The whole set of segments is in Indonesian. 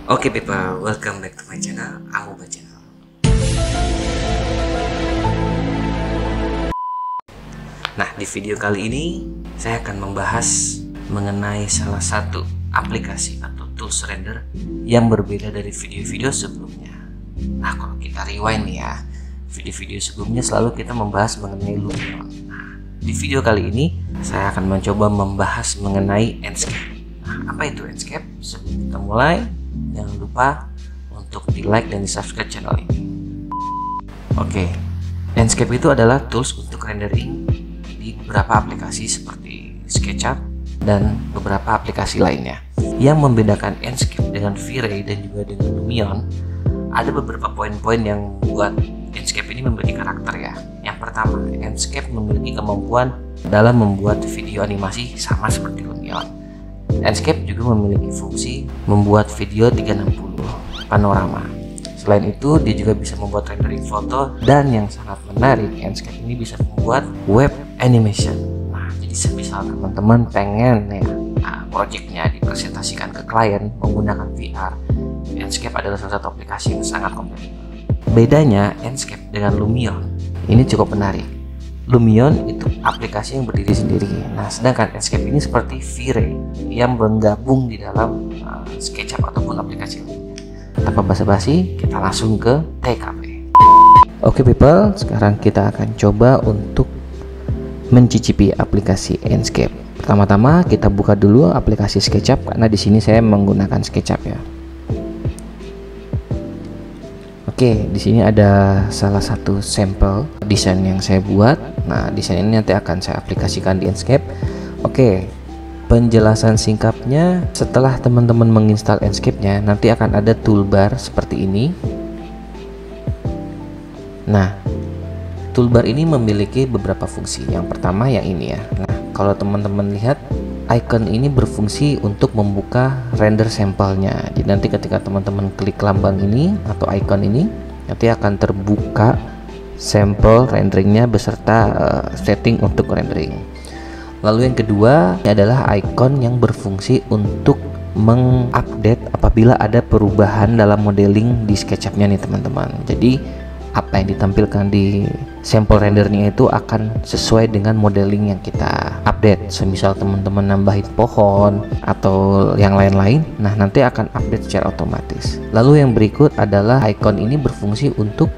Oke people, welcome back to my channel, Amoeba Channel. Nah, di video kali ini saya akan membahas mengenai salah satu aplikasi atau tools render yang berbeda dari video-video sebelumnya. Nah, kalau kita rewind nih ya, video-video sebelumnya selalu kita membahas mengenai Lumion. Nah, di video kali ini saya akan mencoba membahas mengenai Enscape. Nah, apa itu Enscape? Sebelum kita mulai, jangan lupa untuk di like dan di subscribe channel ini. Oke, Enscape itu adalah tools untuk rendering di beberapa aplikasi seperti SketchUp dan beberapa aplikasi lainnya. Yang membedakan Enscape dengan V-Ray dan juga dengan Lumion, ada beberapa poin-poin yang membuat Enscape ini memiliki karakter ya. Yang pertama, Enscape memiliki kemampuan dalam membuat video animasi sama seperti Lumion. Enscape juga memiliki fungsi membuat video 360 panorama. Selain itu, dia juga bisa membuat rendering foto, dan yang sangat menarik, Enscape ini bisa membuat web animation. Nah, jadi semisal teman-teman pengen ya projectnya dipresentasikan ke klien menggunakan VR, Enscape adalah salah satu aplikasi yang sangat kompatibel. Bedanya Enscape dengan Lumion ini cukup menarik. Lumion itu aplikasi yang berdiri sendiri. Nah, sedangkan Enscape ini seperti V-Ray yang menggabung di dalam SketchUp ataupun aplikasi lainnya. Tanpa basa-basi, kita langsung ke TKP. Oke people, sekarang kita akan coba untuk mencicipi aplikasi Enscape. Pertama-tama kita buka dulu aplikasi SketchUp karena di sini saya menggunakan SketchUp ya. Oke, di sini ada salah satu sampel desain yang saya buat. Nah, desain ini nanti akan saya aplikasikan di Enscape. Oke, penjelasan singkatnya, setelah teman-teman menginstal Enscape-nya, nanti akan ada toolbar seperti ini. Nah, toolbar ini memiliki beberapa fungsi. Yang pertama yang ini ya. Nah, kalau teman-teman lihat, icon ini berfungsi untuk membuka render sampelnya. Jadi nanti ketika teman-teman klik lambang ini atau icon ini, nanti akan terbuka sampel renderingnya beserta setting untuk rendering. Lalu yang kedua ini adalah icon yang berfungsi untuk mengupdate apabila ada perubahan dalam modeling di SketchUp-nya nih teman-teman. Jadi apa yang ditampilkan di sampel rendernya itu akan sesuai dengan modeling yang kita update. Semisal teman-teman nambahin pohon atau yang lain-lain, nah nanti akan update secara otomatis. Lalu yang berikut adalah icon ini berfungsi untuk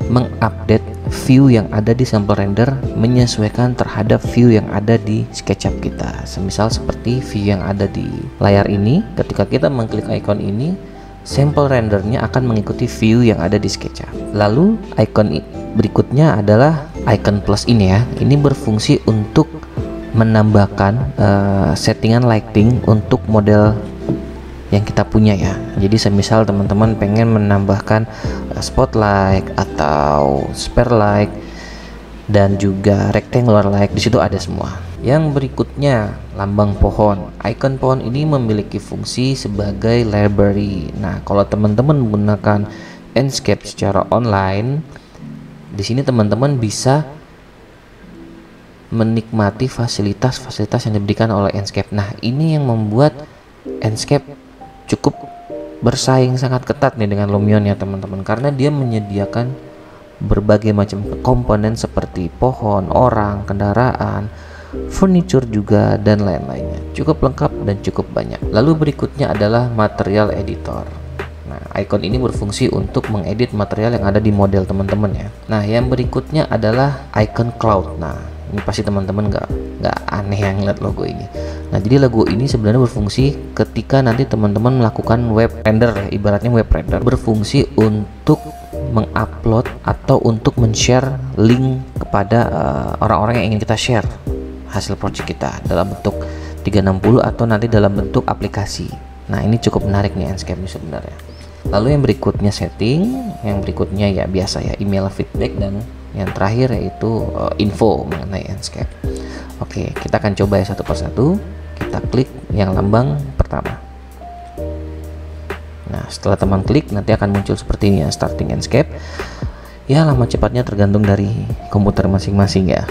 mengupdate view yang ada di sampel render menyesuaikan terhadap view yang ada di SketchUp kita. Semisal seperti view yang ada di layar ini, ketika kita mengklik icon ini, sampel rendernya akan mengikuti view yang ada di SketchUp. Lalu icon berikutnya adalah icon plus ini ya. Ini berfungsi untuk menambahkan settingan lighting untuk model yang kita punya ya. Jadi semisal teman-teman pengen menambahkan spotlight atau spare light dan juga rectangular light, di situ ada semua. Yang berikutnya lambang pohon. Icon pohon ini memiliki fungsi sebagai library. Nah, kalau teman-teman menggunakan Enscape secara online, di sini teman-teman bisa menikmati fasilitas-fasilitas yang diberikan oleh Enscape. Nah, ini yang membuat Enscape cukup bersaing sangat ketat nih dengan Lumion ya teman-teman, karena dia menyediakan berbagai macam komponen seperti pohon, orang, kendaraan, furniture juga, dan lain-lainnya. Cukup lengkap dan cukup banyak. Lalu berikutnya adalah material editor. Nah, icon ini berfungsi untuk mengedit material yang ada di model teman-teman ya. Nah, yang berikutnya adalah icon cloud. Nah, ini pasti teman-teman nggak aneh yang lihat logo ini. Nah, jadi logo ini sebenarnya berfungsi ketika nanti teman-teman melakukan web render, ibaratnya web render, berfungsi untuk mengupload atau untuk men-share link kepada orang-orang yang ingin kita share hasil project kita dalam bentuk 360 atau nanti dalam bentuk aplikasi. Nah, ini cukup menarik nih Enscape ini sebenarnya. Lalu yang berikutnya setting, yang berikutnya ya biasa ya email feedback, dan yang terakhir yaitu info mengenai Enscape. Oke, kita akan coba ya satu persatu. Kita klik yang lambang pertama. Nah, setelah teman klik nanti akan muncul seperti ini ya, starting Enscape. Ya, lama cepatnya tergantung dari komputer masing-masing ya.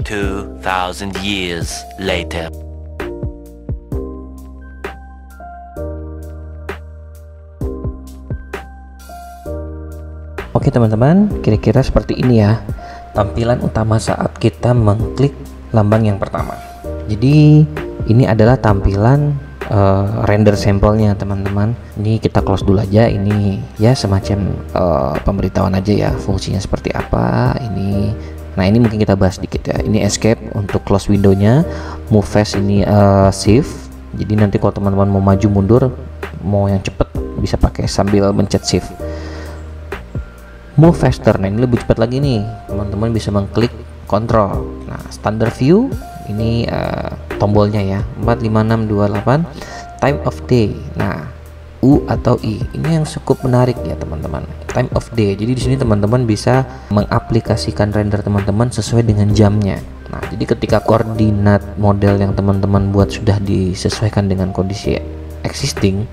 2000 years later. Oke teman-teman, kira-kira seperti ini ya tampilan utama saat kita mengklik lambang yang pertama. Jadi ini adalah tampilan render sampelnya teman-teman. Ini kita close dulu aja. Ini ya semacam pemberitahuan aja ya, fungsinya seperti apa ini. Nah ini mungkin kita bahas sedikit ya. Ini escape untuk close windownya, move fast ini shift. Jadi nanti kalau teman-teman mau maju mundur, mau yang cepet bisa pakai sambil mencet shift. Move faster, nah ini lebih cepat lagi nih, teman-teman bisa mengklik control. Nah standard view ini tombolnya ya, 45628. Time of day, nah U atau I ini yang cukup menarik ya teman-teman. Time of day, jadi di sini teman-teman bisa mengaplikasikan render teman-teman sesuai dengan jamnya. Nah jadi ketika koordinat model yang teman-teman buat sudah disesuaikan dengan kondisi existing,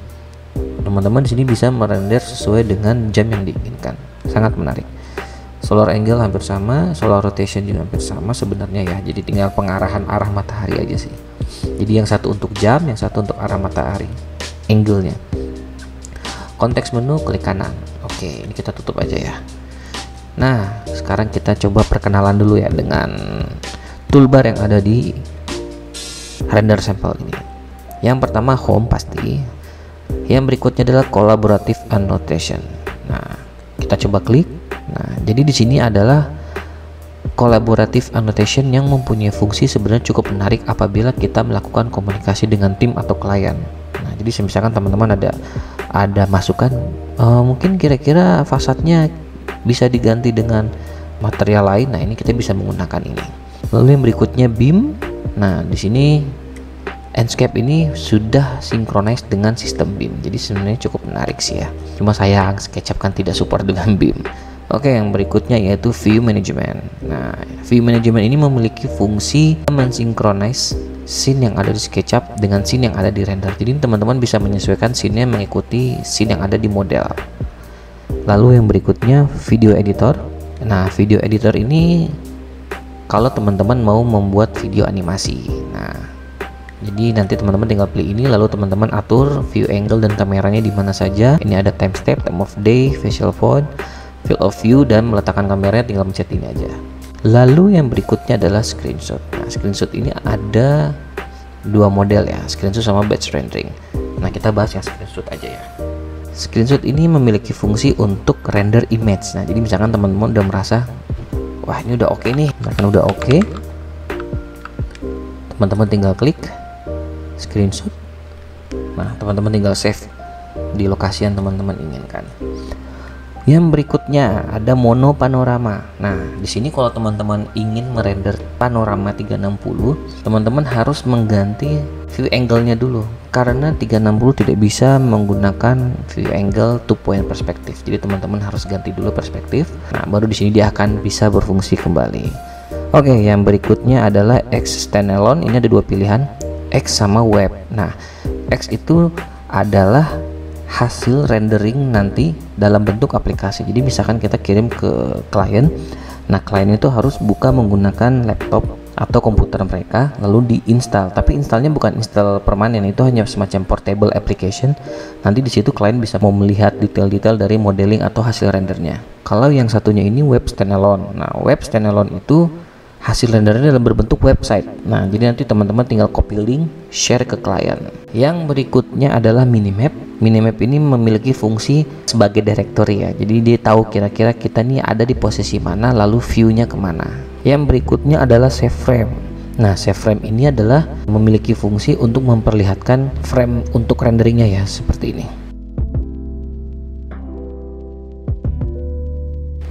teman-teman di sini bisa merender sesuai dengan jam yang diinginkan. Sangat menarik. Solar angle hampir sama, solar rotation juga hampir sama sebenarnya ya. Jadi tinggal pengarahan arah matahari aja sih. Jadi yang satu untuk jam, yang satu untuk arah matahari, angle-nya. Konteks menu klik kanan. Oke, ini kita tutup aja ya. Nah, sekarang kita coba perkenalan dulu ya dengan toolbar yang ada di render sampel ini. Yang pertama home pasti. Yang berikutnya adalah collaborative annotation. Nah, kita coba klik. Nah, jadi di sini adalah collaborative annotation yang mempunyai fungsi sebenarnya cukup menarik apabila kita melakukan komunikasi dengan tim atau klien. Nah, jadi misalkan teman-teman ada masukan, mungkin kira-kira fasadnya bisa diganti dengan material lain. Nah, ini kita bisa menggunakan ini. Lalu yang berikutnya beam. Nah, di sini Enscape ini sudah synchronize dengan sistem BIM, jadi sebenarnya cukup menarik sih ya. Cuma sayang SketchUp kan tidak support dengan BIM. Oke, yang berikutnya yaitu View Management. Nah, View Management ini memiliki fungsi mensynchronize scene yang ada di SketchUp dengan scene yang ada di render. Jadi teman-teman bisa menyesuaikan scene-nya mengikuti scene yang ada di model. Lalu yang berikutnya Video Editor. Nah, Video Editor ini kalau teman-teman mau membuat video animasi. Nah, jadi nanti teman-teman tinggal pilih ini, lalu teman-teman atur view angle dan kameranya di mana saja. Ini ada time step, time of day, facial font, field of view, dan meletakkan kameranya tinggal mencet ini aja. Lalu yang berikutnya adalah screenshot. Nah, screenshot ini ada dua model ya, screenshot sama batch rendering. Nah, kita bahas yang screenshot aja ya. Screenshot ini memiliki fungsi untuk render image. Nah, jadi misalkan teman-teman udah merasa, wah ini udah oke nih, misalkan udah oke, teman-teman tinggal klik screenshot. Nah, teman-teman tinggal save di lokasi yang teman-teman inginkan. Yang berikutnya ada mono panorama. Nah, di sini kalau teman-teman ingin merender panorama 360, teman-teman harus mengganti view angle-nya dulu. Karena 360 tidak bisa menggunakan view angle 2 point perspektif. Jadi teman-teman harus ganti dulu perspektif. Nah, baru di sini dia akan bisa berfungsi kembali. Oke, yang berikutnya adalah X standalone. Ini ada dua pilihan, X sama web. Nah, X itu adalah hasil rendering nanti dalam bentuk aplikasi. Jadi misalkan kita kirim ke klien, nah klien itu harus buka menggunakan laptop atau komputer mereka lalu diinstal. Tapi installnya bukan install permanen, itu hanya semacam portable application. Nanti di situ klien bisa mau melihat detail-detail dari modeling atau hasil rendernya. Kalau yang satunya ini web standalone. Nah, web standalone itu hasil rendernya dalam berbentuk website. Nah, jadi nanti teman-teman tinggal copy link, share ke klien. Yang berikutnya adalah minimap. Minimap ini memiliki fungsi sebagai directory ya. Jadi dia tahu kira-kira kita nih ada di posisi mana, lalu view-nya kemana. Yang berikutnya adalah save frame. Nah, save frame ini adalah memiliki fungsi untuk memperlihatkan frame untuk renderingnya ya, seperti ini.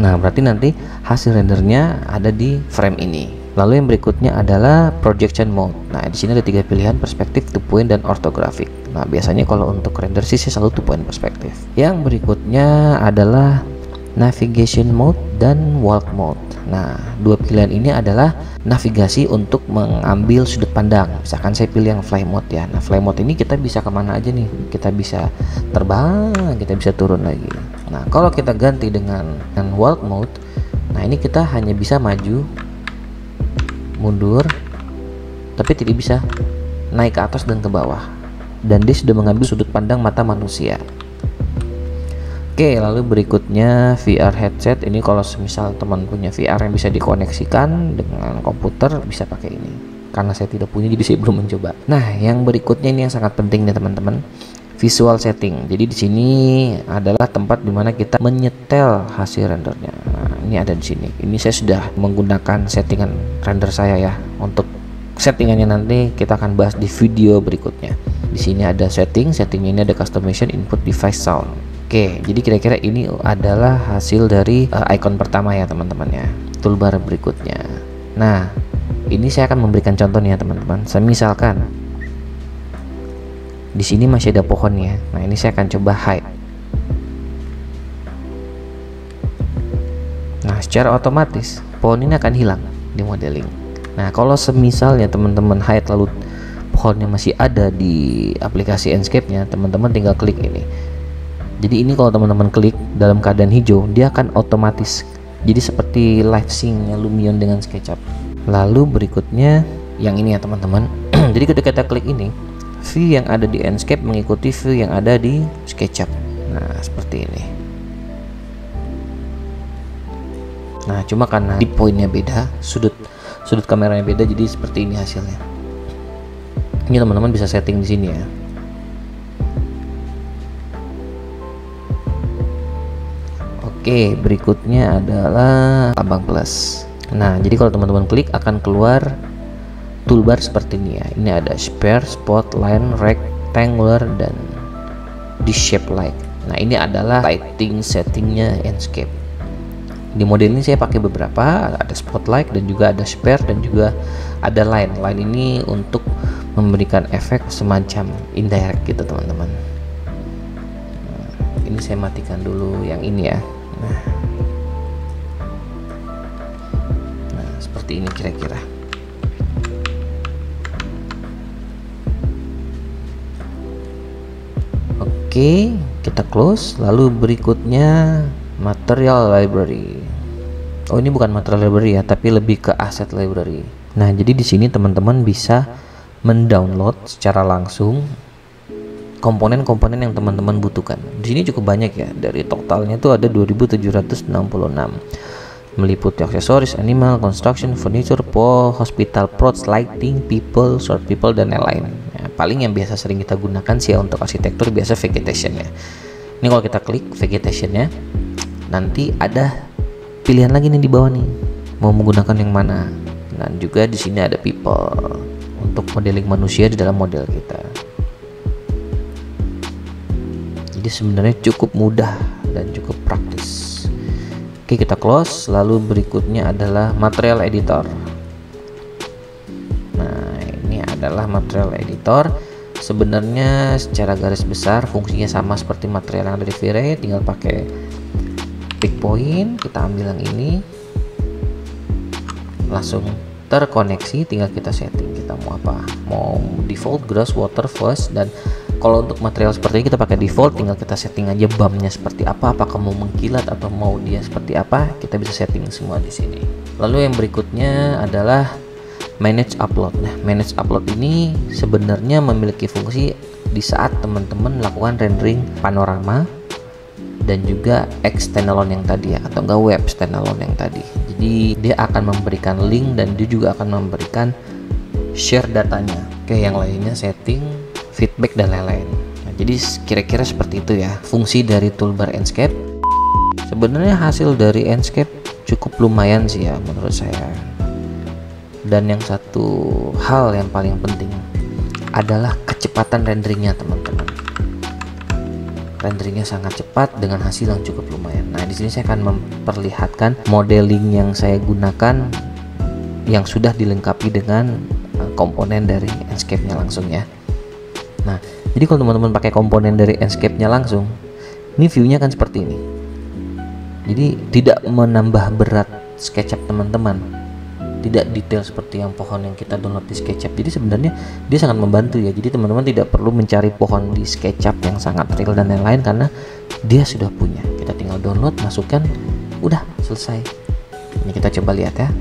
Nah, berarti nanti hasil rendernya ada di frame ini. Lalu yang berikutnya adalah projection mode. Nah, di sini ada tiga pilihan, perspektif, 2 point, dan orthographic. Nah, biasanya kalau untuk render sih selalu 2 point perspektif. Yang berikutnya adalah navigation mode dan walk mode. Nah, dua pilihan ini adalah navigasi untuk mengambil sudut pandang. Misalkan saya pilih yang fly mode ya. Nah, fly mode ini kita bisa kemana aja nih. Kita bisa terbang, kita bisa turun lagi. Nah, kalau kita ganti dengan walk mode, nah ini kita hanya bisa maju, mundur, tapi tidak bisa naik ke atas dan ke bawah. Dan dia sudah mengambil sudut pandang mata manusia. Oke, lalu berikutnya VR headset. Ini kalau semisal teman punya VR yang bisa dikoneksikan dengan komputer, bisa pakai ini. Karena saya tidak punya, jadi saya belum mencoba. Nah, yang berikutnya ini yang sangat penting nih teman-teman, visual setting. Jadi di sini adalah tempat dimana kita menyetel hasil rendernya. Nah, ini ada di sini. Ini saya sudah menggunakan settingan render saya ya. Untuk settingannya nanti kita akan bahas di video berikutnya. Di sini ada settingnya ini ada customization, input device sound. Oke, jadi kira-kira ini adalah hasil dari icon pertama ya teman-teman ya. Toolbar berikutnya. Nah, ini saya akan memberikan contoh nih ya teman-teman. Misalkan di sini masih ada pohonnya. Nah, ini saya akan coba hide. Nah, secara otomatis pohon ini akan hilang di modeling. Nah, kalau semisalnya teman-teman hide lalu pohonnya masih ada di aplikasi Enscape-nya, teman-teman tinggal klik ini. Jadi ini kalau teman-teman klik dalam keadaan hijau, dia akan otomatis jadi seperti live sync Lumion dengan SketchUp. Lalu berikutnya yang ini ya teman-teman. Jadi ketika kita klik ini, view yang ada di Enscape mengikuti view yang ada di SketchUp. Nah, seperti ini. Nah, cuma karena di poinnya beda, sudut kameranya beda, jadi seperti ini hasilnya. Ini teman-teman bisa setting di sini ya. Oke, berikutnya adalah lambang plus. Nah, jadi kalau teman-teman klik akan keluar toolbar seperti ini ya. Ini ada sphere, spot, line, rectangular, dan di shape light. Nah, ini adalah lighting settingnya Enscape. Di model ini saya pakai beberapa, ada spotlight dan juga ada sphere dan juga ada line. Line ini untuk memberikan efek semacam indirect gitu teman-teman. Nah, ini saya matikan dulu yang ini ya. Nah, seperti ini kira-kira. Oke, kita close. Lalu berikutnya material library. Oh, ini bukan material library ya, tapi lebih ke asset library. Nah, jadi di sini teman-teman bisa mendownload secara langsung komponen-komponen yang teman-teman butuhkan. Di sini cukup banyak ya, dari totalnya itu ada 2766, meliputi aksesoris, animal, construction, furniture, hospital, props, lighting, people, short people, dan lain-lain. Ya, paling yang biasa sering kita gunakan sih ya untuk arsitektur biasa vegetation ya. Ini kalau kita klik vegetationnya, nanti ada pilihan lagi nih di bawah nih, mau menggunakan yang mana. Dan juga di sini ada people untuk modeling manusia di dalam model kita. Jadi sebenarnya cukup mudah dan cukup praktis. Oke, kita close. Lalu berikutnya adalah material editor. Nah, ini adalah material editor. Sebenarnya secara garis besar fungsinya sama seperti material yang ada di V-Ray, tinggal pakai pick point, kita ambil yang ini, langsung terkoneksi, tinggal kita setting kita mau apa, mau default, grass, water, fuzz. Dan kalau untuk material seperti ini kita pakai default, tinggal kita setting aja BAM-nya seperti apa, apakah mau mengkilat atau mau dia seperti apa, kita bisa setting semua di sini. Lalu yang berikutnya adalah manage upload. Nah, manage upload ini sebenarnya memiliki fungsi di saat teman-teman melakukan rendering panorama dan juga X standalone yang tadi ya, atau enggak web standalone yang tadi. Jadi dia akan memberikan link dan dia juga akan memberikan share datanya. Oke, yang lainnya setting, feedback, dan lain-lain. Nah, jadi kira-kira seperti itu ya fungsi dari toolbar Enscape. Sebenarnya hasil dari Enscape cukup lumayan sih ya menurut saya. Dan yang satu hal yang paling penting adalah kecepatan renderingnya teman-teman. Renderingnya sangat cepat dengan hasil yang cukup lumayan. Nah, di sini saya akan memperlihatkan modeling yang saya gunakan yang sudah dilengkapi dengan komponen dari Enscape-nya langsung ya. Nah, jadi kalau teman-teman pakai komponen dari Enscape-nya langsung, ini view-nya kan seperti ini. Jadi tidak menambah berat SketchUp teman-teman, tidak detail seperti yang pohon yang kita download di SketchUp. Jadi sebenarnya dia sangat membantu ya. Jadi teman-teman tidak perlu mencari pohon di SketchUp yang sangat real dan lain-lain, karena dia sudah punya. Kita tinggal download, masukkan, udah selesai. Ini kita coba lihat ya.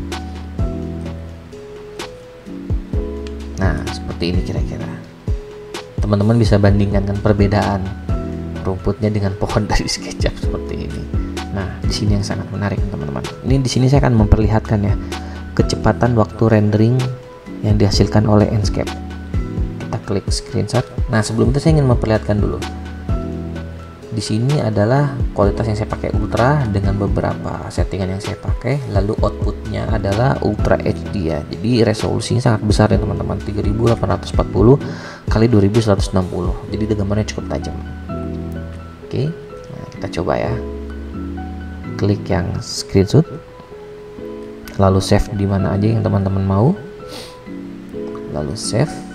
Nah, seperti ini kira-kira. Teman-teman bisa bandingkan kan perbedaan rumputnya dengan pohon dari SketchUp seperti ini. Nah, di sini yang sangat menarik teman-teman. Ini di sini saya akan memperlihatkan ya kecepatan waktu rendering yang dihasilkan oleh Enscape. Kita klik screenshot. Nah, sebelum itu saya ingin memperlihatkan dulu. Di sini adalah kualitas yang saya pakai ultra dengan beberapa settingan yang saya pakai. Lalu outputnya adalah Ultra HD ya. Jadi resolusinya sangat besar ya teman-teman. 3840 kali 2160. Jadi gambarnya cukup tajam. Oke, nah kita coba ya. Klik yang screenshot. Lalu save di mana aja yang teman-teman mau. Lalu save.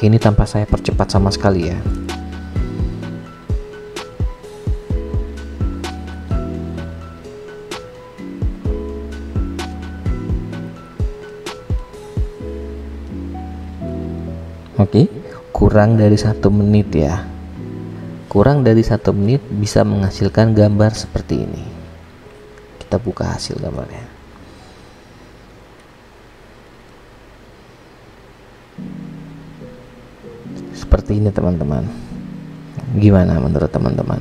Oke, ini tanpa saya percepat sama sekali ya. Oke, kurang dari 1 menit ya. Kurang dari 1 menit bisa menghasilkan gambar seperti ini. Kita buka hasil gambarnya. Seperti ini teman-teman. Gimana menurut teman-teman?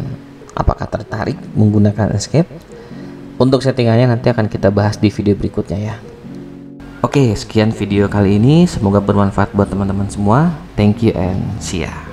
Apakah tertarik menggunakan Enscape? Untuk settingannya nanti akan kita bahas di video berikutnya ya. Oke, sekian video kali ini. Semoga bermanfaat buat teman-teman semua. Thank you and see ya.